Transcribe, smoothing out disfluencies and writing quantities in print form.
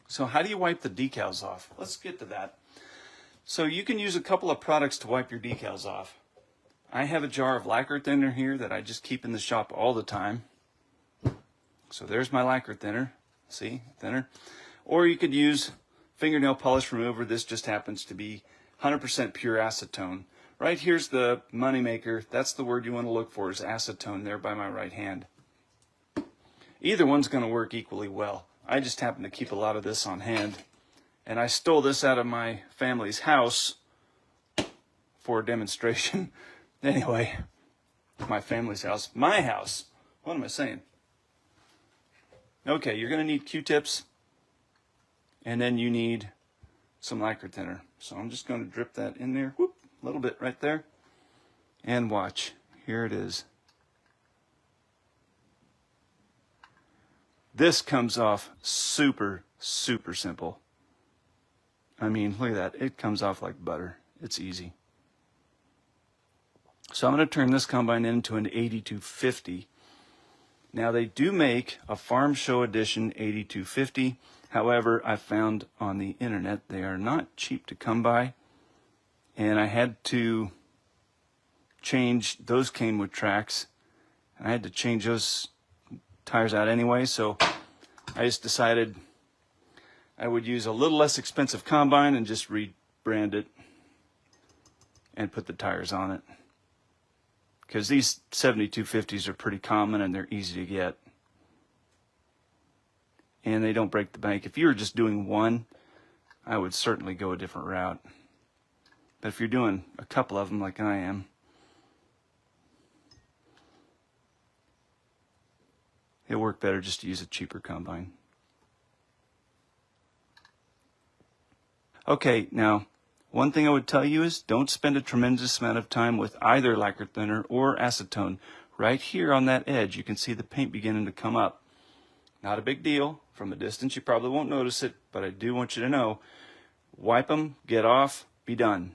So how do you wipe the decals off? Let's get to that. So you can use a couple of products to wipe your decals off. I have a jar of lacquer thinner here that I just keep in the shop all the time. So there's my lacquer thinner. See, thinner. Or you could use fingernail polish remover. This just happens to be 100% pure acetone. Right here's the moneymaker. That's the word you want to look for, is acetone, there by my right hand. Either one's going to work equally well. I just happen to keep a lot of this on hand. And I stole this out of my family's house for a demonstration. Anyway, my family's house. My house. What am I saying? Okay, you're going to need Q-tips. And then you need some lacquer thinner. So I'm just going to drip that in there. Whoop, a little bit right there. And watch. Here it is. This comes off super, super simple. I mean, look at that. It comes off like butter. It's easy. So I'm going to turn this combine into an 8250. Now they do make a Farm Show Edition 8250. However, I found on the internet they are not cheap to come by. And I had to change, those came with tracks. And I had to change those tires out anyway, so I just decided I would use a little less expensive combine and just rebrand it and put the tires on it. Because these 7250s are pretty common and they're easy to get. And they don't break the bank. If you were just doing one, I would certainly go a different route. But if you're doing a couple of them like I am, it'll work better just to use a cheaper combine. Okay, now, one thing I would tell you is don't spend a tremendous amount of time with either lacquer thinner or acetone. Right here on that edge, you can see the paint beginning to come up. Not a big deal. From a distance, you probably won't notice it, but I do want you to know, wipe them, get off, be done.